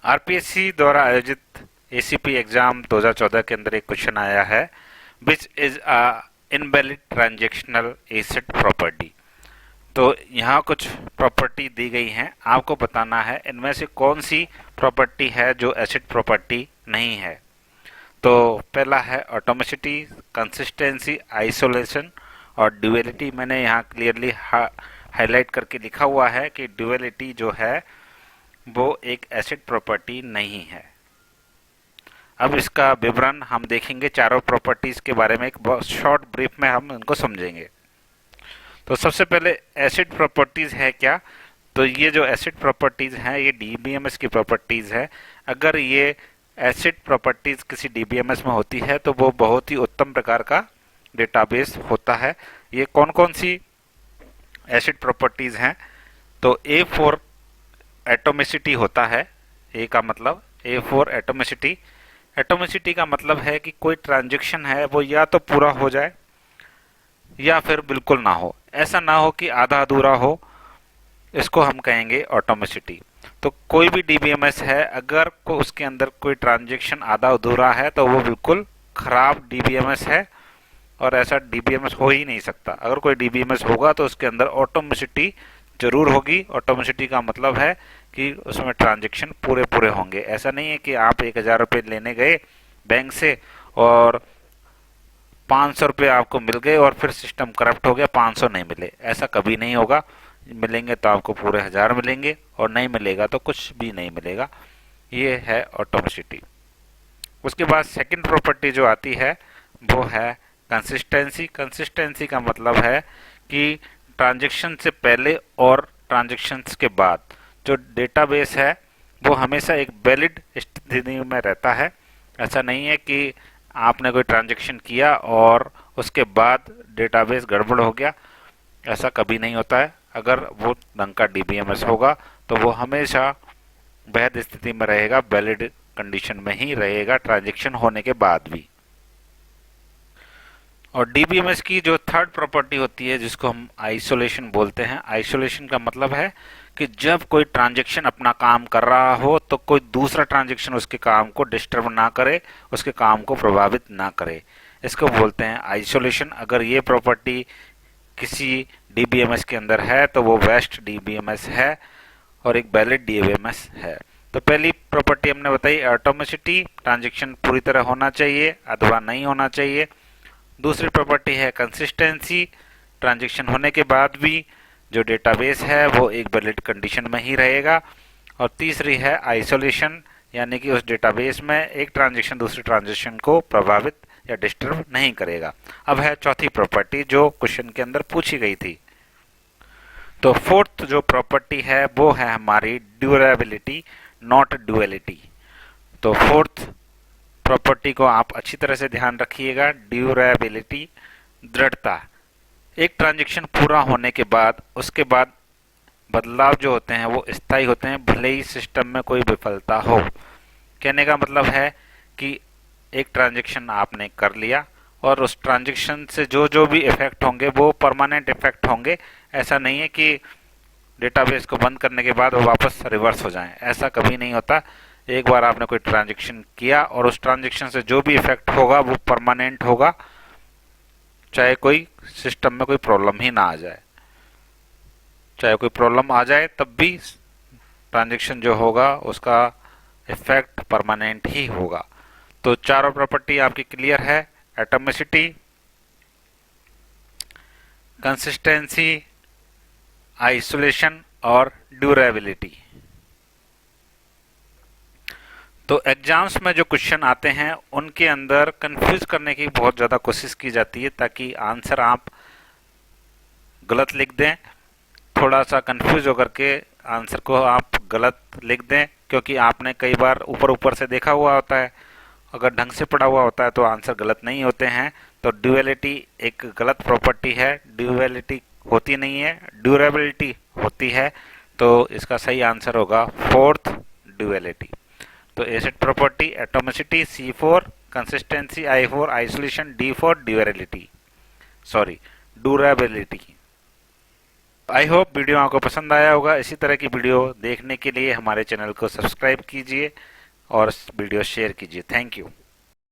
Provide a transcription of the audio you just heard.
RPSC द्वारा आयोजित ACP exam 2014 के अंदर एक क्वेश्चन आया है, which is a invalid transactional asset property. तो यहाँ कुछ प्रॉपर्टी दी गई हैं, आपको बताना है इनमें से कौन सी प्रॉपर्टी है जो एसेट प्रॉपर्टी नहीं है। तो पहला है ऑटोमेसिटी, कंसिस्टेंसी, आइसोलेशन और ड्यूअलिटी। मैंने यहाँ क्लियरली हाईलाइट करके लिखा हुआ है कि ड्यूअलिटी जो है वो एक एसिड प्रॉपर्टी नहीं है। अब इसका विवरण हम देखेंगे, चारों प्रॉपर्टीज के बारे में एक बहुत शॉर्ट ब्रीफ में हम इनको समझेंगे। तो सबसे पहले एसिड प्रॉपर्टीज है क्या? तो ये जो एसिड प्रॉपर्टीज हैं ये डीबीएमएस की प्रॉपर्टीज है। अगर ये एसिड प्रॉपर्टीज किसी डीबीएमएस में होती है तो वो बहुत ही उत्तम प्रकार का डेटाबेस होता है। ये कौन कौन सी एसिड प्रॉपर्टीज हैं? तो ए फॉर एटोमिसिटी होता है। ए का मतलब ए फॉर एटोमिसिटी। एटोमिसिटी का मतलब है कि कोई ट्रांजैक्शन है वो या तो पूरा हो जाए या फिर बिल्कुल ना हो, ऐसा ना हो कि आधा अधूरा हो, इसको हम कहेंगे ऑटोमिसिटी। तो कोई भी डीबीएमएस है अगर को उसके अंदर कोई ट्रांजैक्शन आधा अधूरा है तो वो बिल्कुल खराब डीबीएमएस है और ऐसा डीबीएमएस हो ही नहीं सकता। अगर कोई डीबीएमएस होगा तो उसके अंदर ऑटोमिसिटी जरूर होगी। ऑटोमिसिटी का मतलब है कि उसमें ट्रांजैक्शन पूरे पूरे होंगे। ऐसा नहीं है कि आप 1,000 रुपये लेने गए बैंक से और 500 रुपये आपको मिल गए और फिर सिस्टम करप्ट हो गया, 500 नहीं मिले। ऐसा कभी नहीं होगा। मिलेंगे तो आपको पूरे 1,000 मिलेंगे और नहीं मिलेगा तो कुछ भी नहीं मिलेगा। ये है ऑटोमिसिटी। उसके बाद सेकंड प्रॉपर्टी जो आती है वो है कंसिस्टेंसी। कंसिस्टेंसी का मतलब है कि ट्रांजैक्शन से पहले और ट्रांजैक्शंस के बाद जो डेटाबेस है वो हमेशा एक वैलिड स्थिति में रहता है। ऐसा नहीं है कि आपने कोई ट्रांजैक्शन किया और उसके बाद डेटाबेस गड़बड़ हो गया, ऐसा कभी नहीं होता है। अगर वो ढंग का डीबीएमएस होगा तो वो हमेशा वैध स्थिति में रहेगा, वैलिड कंडीशन में ही रहेगा ट्रांजैक्शन होने के बाद भी। और डीबीएमएस की जो थर्ड प्रॉपर्टी होती है जिसको हम आइसोलेशन बोलते हैं। आइसोलेशन का मतलब है कि जब कोई ट्रांजैक्शन अपना काम कर रहा हो तो कोई दूसरा ट्रांजैक्शन उसके काम को डिस्टर्ब ना करे, उसके काम को प्रभावित ना करे, इसको बोलते हैं आइसोलेशन। अगर ये प्रॉपर्टी किसी डीबीएमएस के अंदर है तो वो बेस्ट डीबीएमएस है और एक वैलिड डीबीएमएस है। तो पहली प्रॉपर्टी हमने बताई ऑटोमेसिटी, ट्रांजैक्शन पूरी तरह होना चाहिए अथवा नहीं होना चाहिए। दूसरी प्रॉपर्टी है कंसिस्टेंसी, ट्रांजैक्शन होने के बाद भी जो डेटाबेस है वो एक वैलिड कंडीशन में ही रहेगा। और तीसरी है आइसोलेशन, यानी कि उस डेटाबेस में एक ट्रांजैक्शन दूसरे ट्रांजैक्शन को प्रभावित या डिस्टर्ब नहीं करेगा। अब है चौथी प्रॉपर्टी जो क्वेश्चन के अंदर पूछी गई थी। तो फोर्थ जो प्रॉपर्टी है वो है हमारी ड्यूरेबिलिटी, नॉट ड्यूअलिटी। तो फोर्थ प्रॉपर्टी को आप अच्छी तरह से ध्यान रखिएगा। ड्यूरेबिलिटी, दृढ़ता। एक ट्रांजैक्शन पूरा होने के बाद उसके बाद बदलाव जो होते हैं वो स्थायी होते हैं, भले ही सिस्टम में कोई विफलता हो। कहने का मतलब है कि एक ट्रांजैक्शन आपने कर लिया और उस ट्रांजैक्शन से जो जो भी इफेक्ट होंगे वो परमानेंट इफेक्ट होंगे। ऐसा नहीं है कि डेटाबेस को बंद करने के बाद वो वापस रिवर्स हो जाएं, ऐसा कभी नहीं होता। एक बार आपने कोई ट्रांजैक्शन किया और उस ट्रांजैक्शन से जो भी इफेक्ट होगा वो परमानेंट होगा, चाहे कोई सिस्टम में कोई प्रॉब्लम ही ना आ जाए। चाहे कोई प्रॉब्लम आ जाए तब भी ट्रांजैक्शन जो होगा उसका इफेक्ट परमानेंट ही होगा। तो चारों प्रॉपर्टी आपकी क्लियर है, एटॉमिसिटी, कंसिस्टेंसी, आइसोलेशन और ड्यूरेबिलिटी। तो एग्जाम्स में जो क्वेश्चन आते हैं उनके अंदर कंफ्यूज करने की बहुत ज़्यादा कोशिश की जाती है ताकि आंसर आप गलत लिख दें। थोड़ा सा कंफ्यूज होकर के आंसर को आप गलत लिख दें, क्योंकि आपने कई बार ऊपर ऊपर से देखा हुआ होता है, अगर ढंग से पढ़ा हुआ होता है तो आंसर गलत नहीं होते हैं। तो ड्यूअलिटी एक गलत प्रॉपर्टी है, ड्यूअलिटी होती नहीं है, ड्यूरेबिलिटी होती है। तो इसका सही आंसर होगा फोर्थ, ड्यूअलिटी। तो acid property atomicity, C for consistency, I for isolation, D for durability, sorry durability. I hope video आपको पसंद आया होगा। इसी तरह की वीडियो देखने के लिए हमारे चैनल को सब्सक्राइब कीजिए और वीडियो शेयर कीजिए। Thank you.